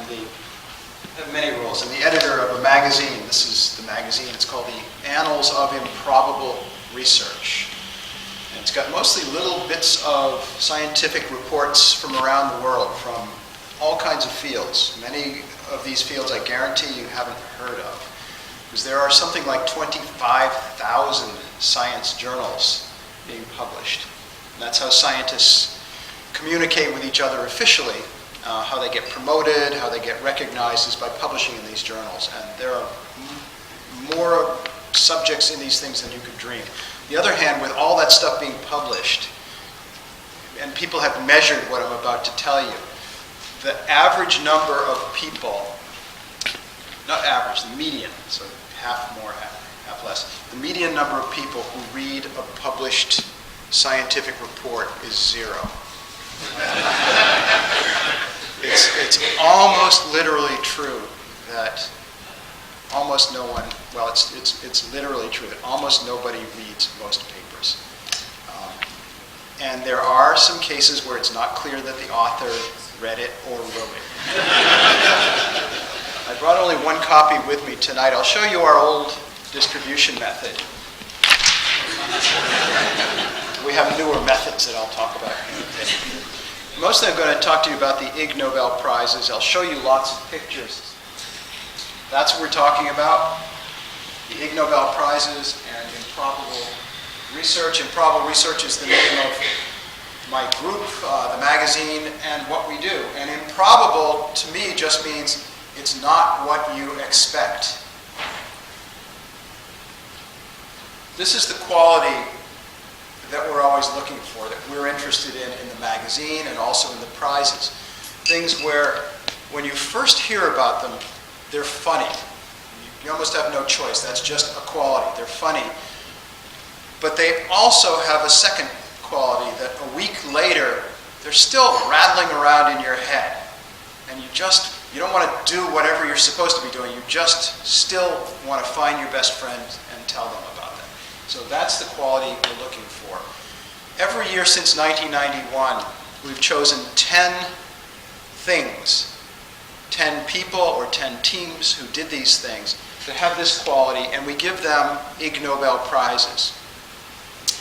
and they have many roles. I'm the editor of a magazine. This is the magazine. It's called the Annals of Improbable Research. And it's got mostly little bits of scientific reports from around the world, from all kinds of fields. Many of these fields I guarantee you haven't heard of, because there are something like 25,000 science journals being published. And that's how scientists communicate with each other officially. How they get promoted, how they get recognized is by publishing in these journals. And there are more subjects in these things than you could dream. On the other hand, with all that stuff being published, and people have measured what I'm about to tell you, the average number of people, not average, the median, so half more, half less, the median number of people who read a published scientific report is 0. It's almost literally true that almost no one, well, it's literally true that almost nobody reads most papers. And there are some cases where it's not clear that the author read it or wrote it. I brought only one copy with me tonight. I'll show you our old distribution method. We have newer methods that I'll talk about in a bit. Mostly I'm going to talk to you about the Ig Nobel Prizes. I'll show you lots of pictures. That's what we're talking about. The Ig Nobel Prizes and Improbable Research. Improbable Research is the name of my group, the magazine, and what we do. And improbable, to me, just means it's not what you expect. This is the quality that we're always looking for, that we're interested in the magazine and also in the prizes. Things where, when you first hear about them, they're funny. You almost have no choice. That's just a quality. They're funny. But they also have a second quality, that a week later, they're still rattling around in your head. And you don't want to do whatever you're supposed to be doing. You just still want to find your best friend and tell them about them. So that's the quality we're looking for. Every year since 1991, we've chosen 10 things, 10 people or 10 teams who did these things that have this quality, and we give them Ig Nobel Prizes.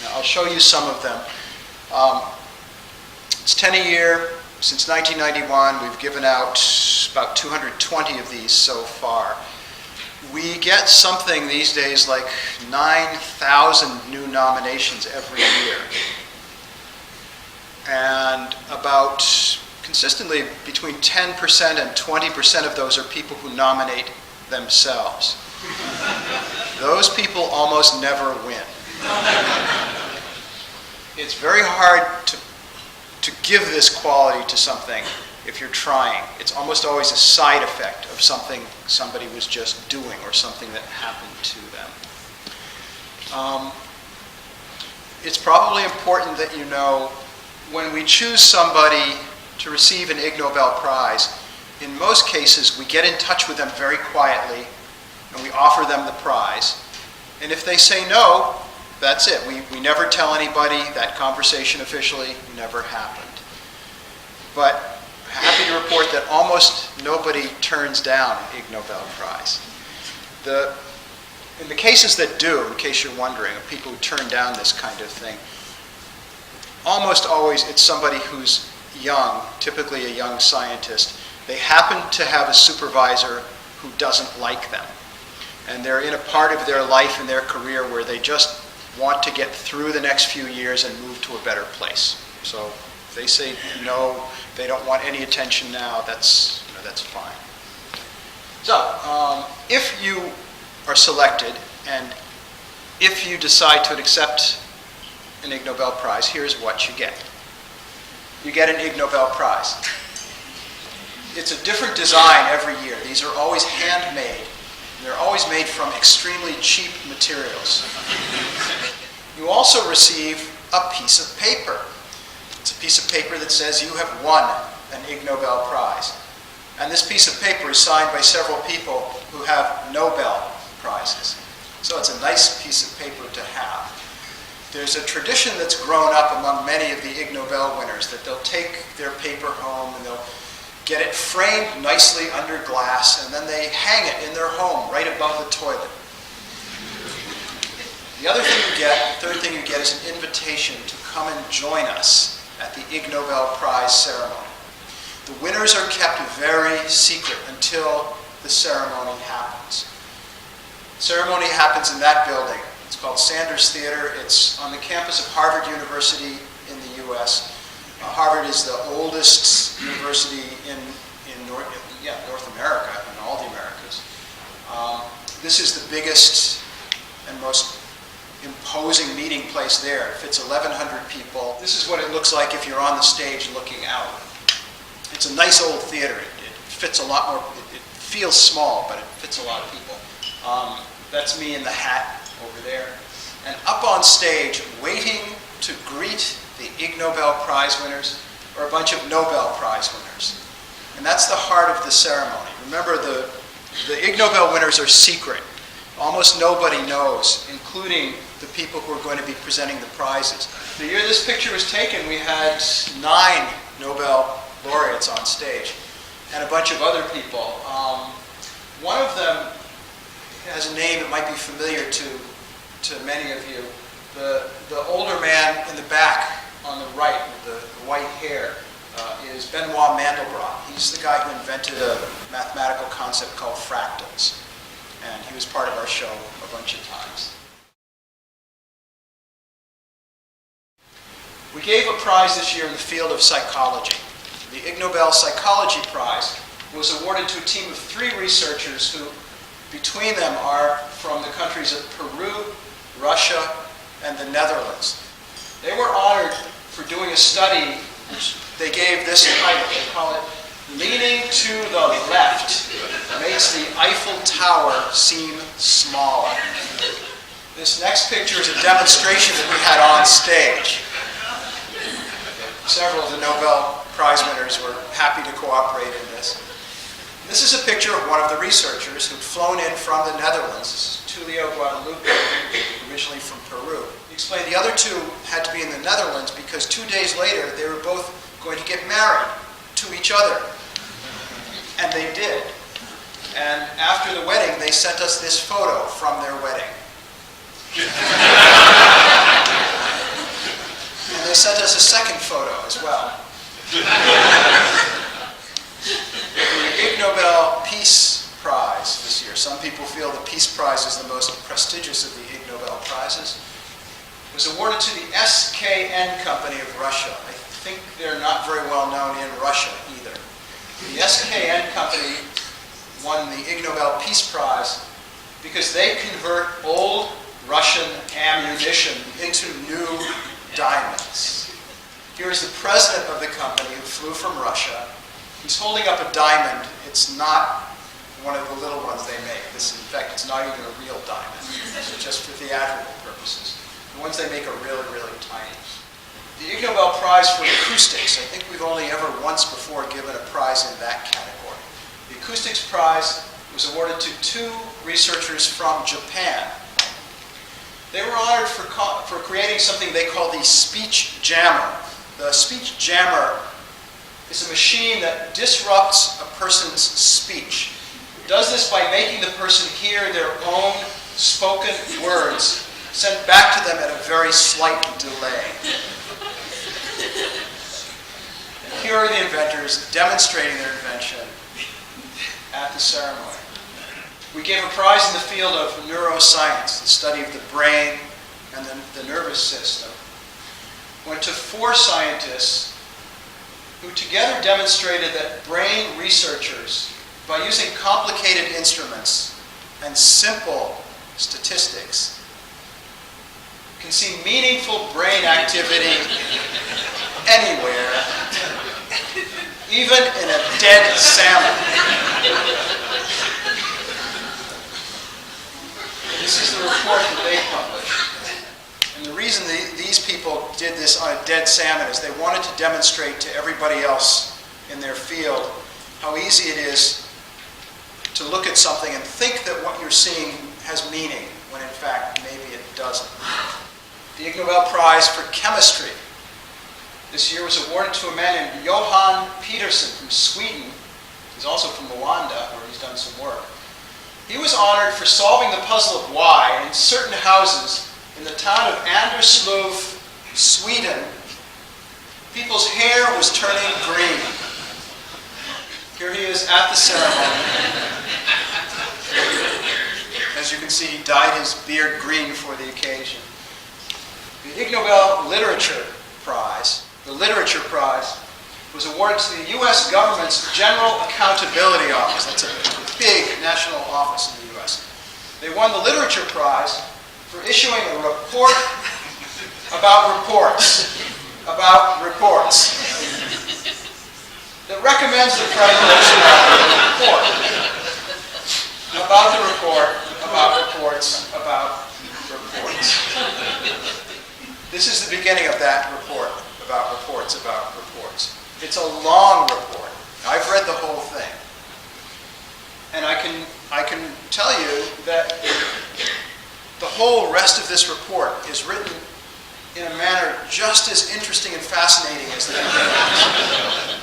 Now, I'll show you some of them. It's 10 a year. Since 1991, we've given out about 220 of these so far. We get something these days like 9,000 new nominations every year. And about consistently between 10% and 20% of those are people who nominate themselves. Those people almost never win. It's very hard to give this quality to something if you're trying. It's almost always a side effect of something somebody was just doing or something that happened to them. It's probably important that you know, when we choose somebody to receive an Ig Nobel Prize, in most cases we get in touch with them very quietly and we offer them the prize. And if they say no, that's it. We never tell anybody. That conversation officially never happened. But I'm happy to report that almost nobody turns down an Ig Nobel Prize. In the cases that do, in case you're wondering, of people who turn down this kind of thing, almost always it's somebody who's young, typically a young scientist. They happen to have a supervisor who doesn't like them. And they're in a part of their life and their career where they just want to get through the next few years and move to a better place. So if they say no, they don't want any attention now, that's fine. So if you are selected and if you decide to accept an Ig Nobel Prize, here's what you get. You get an Ig Nobel Prize. It's a different design every year. These are always handmade. They're always made from extremely cheap materials. You also receive a piece of paper. It's a piece of paper that says you have won an Ig Nobel Prize. And this piece of paper is signed by several people who have Nobel Prizes. So it's a nice piece of paper to have. There's a tradition that's grown up among many of the Ig Nobel winners that they'll take their paper home and they'll get it framed nicely under glass, and then they hang it in their home right above the toilet. The other thing you get, the third thing you get, is an invitation to come and join us at the Ig Nobel Prize ceremony. The winners are kept very secret until the ceremony happens. The ceremony happens in that building. It's called Sanders Theater. It's on the campus of Harvard University in the U.S. Harvard is the oldest university in North America, in all the Americas. This is the biggest and most imposing meeting place there. It fits 1,100 people. This is what it looks like if you're on the stage looking out. It's a nice old theater. It fits a lot more. It feels small, but it fits a lot of people. That's me in the hat over there. And up on stage, waiting to greet the Ig Nobel Prize winners are a bunch of Nobel Prize winners. And that's the heart of the ceremony. Remember, the Ig Nobel winners are secret. Almost nobody knows, including the people who are going to be presenting the prizes. The year this picture was taken, we had 9 Nobel laureates on stage and a bunch of other people. One of them has a name that might be familiar to many of you. The older man in the back on the right with the white hair is Benoit Mandelbrot. He's the guy who invented a mathematical concept called fractals. And he was part of our show a bunch of times. We gave a prize this year in the field of psychology. The Ig Nobel Psychology Prize was awarded to a team of 3 researchers who, between them, are from the countries of Peru, Russia, and the Netherlands. They were honored for doing a study which they gave this title. They call it "Leaning to the Left Makes the Eiffel Tower Seem Smaller." This next picture is a demonstration that we had on stage. Several of the Nobel Prize winners were happy to cooperate in this. This is a picture of one of the researchers who'd flown in from the Netherlands. This is Tulio Guadalupe, originally from Peru. He explained the other 2 had to be in the Netherlands because 2 days later they were both going to get married to each other. And they did. And after the wedding, they sent us this photo from their wedding. And they sent us a second photo as well. The Ig Nobel Peace Prize this year, some people feel the Peace Prize is the most prestigious of the Ig Nobel Prizes, was awarded to the SKN Company of Russia. I think they're not very well known in Russia either. The SKN Company won the Ig Nobel Peace Prize because they convert old Russian ammunition into new diamonds. Here's the president of the company who flew from Russia. He's holding up a diamond. It's not one of the little ones they make. This, in fact, it's not even a real diamond. It's just for theatrical purposes. The ones they make are really, really tiny. The Ig Nobel Prize for Acoustics. I think we've only ever once before given a prize in that category. The Acoustics Prize was awarded to 2 researchers from Japan. They were honored for creating something they call the speech jammer. The speech jammer is a machine that disrupts a person's speech. It does this by making the person hear their own spoken words sent back to them at a very slight delay. And here are the inventors demonstrating their invention at the ceremony. We gave a prize in the field of neuroscience, the study of the brain and the nervous system. Went to 4 scientists who together demonstrated that brain researchers, by using complicated instruments and simple statistics, can see meaningful brain activity anywhere, even in a dead salmon. This is the report that they published. And the reason these people did this on a dead salmon is they wanted to demonstrate to everybody else in their field how easy it is to look at something and think that what you're seeing has meaning, when in fact maybe it doesn't. The Ig Nobel Prize for Chemistry this year was awarded to a man named Johan Peterson from Sweden, He's also from Rwanda, where he's done some work. He was honored for solving the puzzle of why in certain houses in the town of Anderslöv, Sweden, people's hair was turning green. Here he is at the ceremony. As you can see, he dyed his beard green for the occasion. The Ig Nobel Literature Prize, the Literature Prize, was awarded to the U.S. government's General Accountability Office. That's a big national office in the U.S. They won the Literature Prize for issuing a report about reports. About reports. That recommends the preparation of a report. About the report, about reports, about reports. This is the beginning of that report, about reports, about reports. It's a long report. I've read the whole thing. And I can tell you that the whole rest of this report is written in a manner just as interesting and fascinating as the beginning.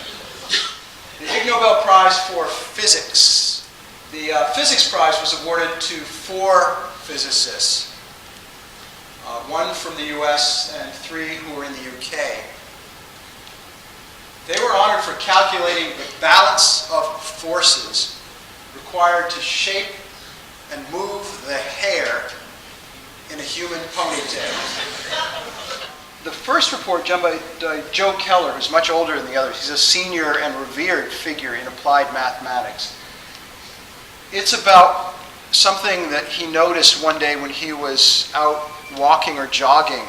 The Ig Nobel Prize for Physics. The Physics Prize was awarded to 4 physicists. 1 from the US and 3 who were in the UK. They were honored for calculating the balance of forces required to shape and move the hair in a human ponytail. The first report done by Joe Keller, who's much older than the others. He's a senior and revered figure in applied mathematics. It's about something that he noticed one day when he was out walking or jogging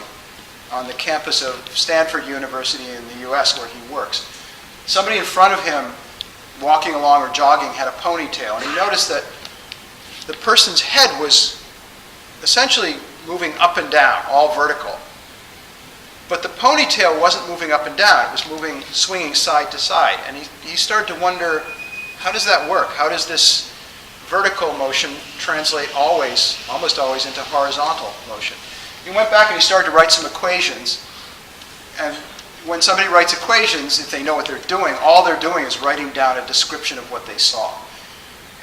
on the campus of Stanford University in the US where he works. Somebody in front of him, walking along or jogging, had a ponytail, and he noticed that the person's head was essentially moving up and down, all vertical. But the ponytail wasn't moving up and down, it was moving, swinging side to side. And he started to wonder, how does that work? How does this vertical motion translate always, almost always, into horizontal motion? He went back and he started to write some equations. And when somebody writes equations, if they know what they're doing, all they're doing is writing down a description of what they saw.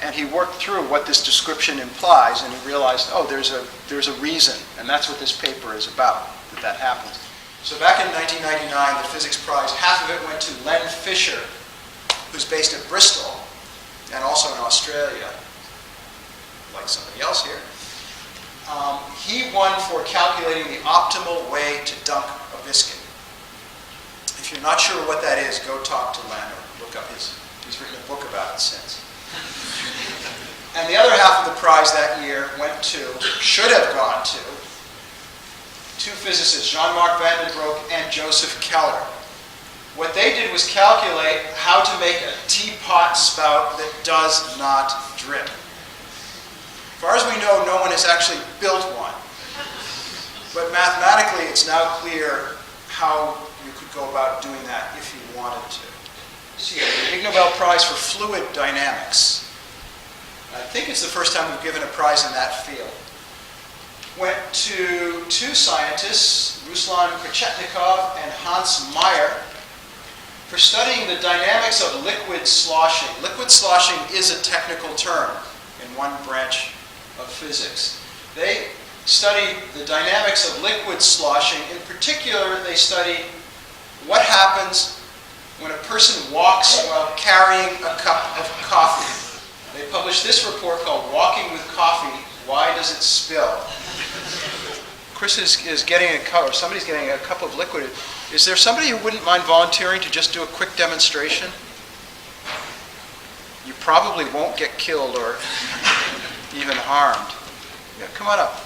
And he worked through what this description implies, and he realized, oh, there's a reason, and that's what this paper is about, that happens. So back in 1999, the Physics Prize, half of it went to Len Fisher, who's based at Bristol, and also in Australia, like somebody else here. He won for calculating the optimal way to dunk a biscuit. If you're not sure what that is, go talk to Len or look up he's written a book about it since. And the other half of the prize that year went to, should have gone to, 2 physicists, Jean-Marc van den Broek and Joseph Keller. What they did was calculate how to make a teapot spout that does not drip. As far as we know, no one has actually built one. But mathematically, it's now clear how you could go about doing that if you wanted to. See, the Ig Nobel Prize for Fluid Dynamics. I think it's the first time we've given a prize in that field. Went to 2 scientists, Ruslan Krechetnikov and Hans Meyer, for studying the dynamics of liquid sloshing. Liquid sloshing is a technical term in one branch of physics. They studied the dynamics of liquid sloshing. In particular, they studied what happens when a person walks while carrying a cup of coffee. They published this report called Walking with Coffee, Why Does It Spill? Chris is getting a cup, or somebody's getting a cup of liquid. Is there somebody who wouldn't mind volunteering to just do a quick demonstration? You probably won't get killed or even harmed. Yeah, come on up.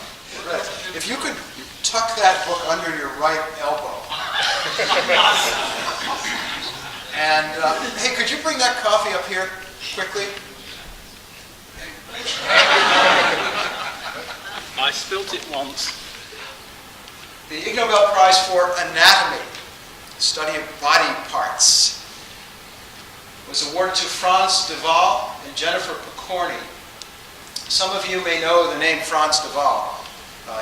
If you could tuck that book under your right elbow. And hey, could you bring that coffee up here quickly? I spilt it once. The Ig Nobel Prize for Anatomy, study of body parts, was awarded to Frans de Waal and Jennifer Picorni. Some of you may know the name Frans de Waal.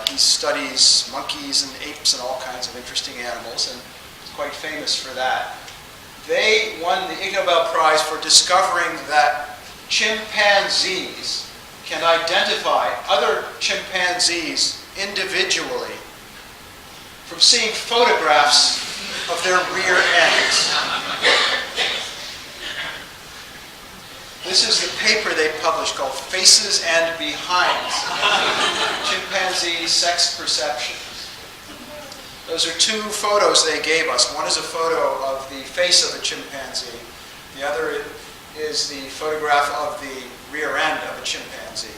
He studies monkeys and apes and all kinds of interesting animals, and is quite famous for that. They won the Ig Nobel Prize for discovering that chimpanzees can identify other chimpanzees individually from seeing photographs of their rear ends. This is the paper they published called Faces and Behinds, Chimpanzee Sex Perception. Those are two photos they gave us. One is a photo of the face of a chimpanzee. The other is the photograph of the rear end of a chimpanzee.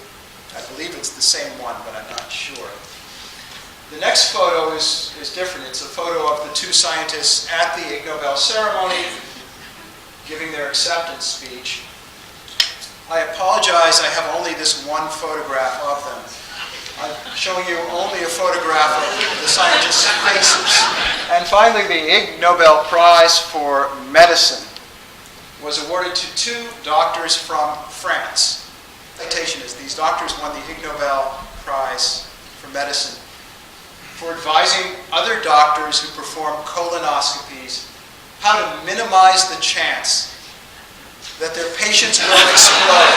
I believe it's the same one, but I'm not sure. The next photo is different. It's a photo of the two scientists at the Ig Nobel ceremony giving their acceptance speech. I apologize, I have only this one photograph of them. I'm showing you only a photograph of the scientists' faces. And finally, the Ig Nobel Prize for Medicine was awarded to two doctors from France. The citation is, these doctors won the Ig Nobel Prize for Medicine for advising other doctors who perform colonoscopies how to minimize the chance that their patients will explode.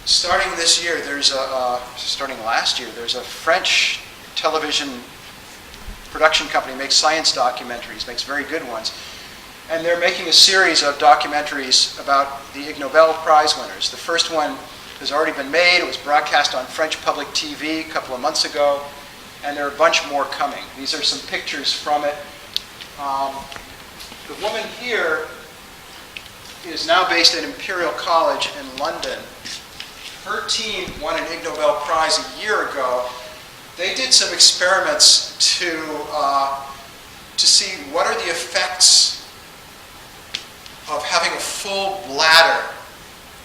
Starting last year, there's a French television production company, makes science documentaries, makes very good ones. And they're making a series of documentaries about the Ig Nobel Prize winners. The first one has already been made. It was broadcast on French public TV a couple of months ago. And there are a bunch more coming. These are some pictures from it. The woman here is now based at Imperial College in London. Her team won an Ig Nobel Prize a year ago. They did some experiments to see what are the effects of having a full bladder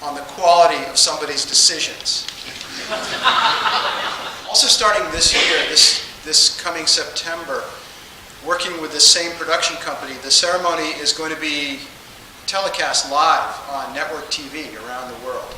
on the quality of somebody's decisions. Also starting this year, this coming September, working with the same production company, the ceremony is going to be telecast live on network TV around the world.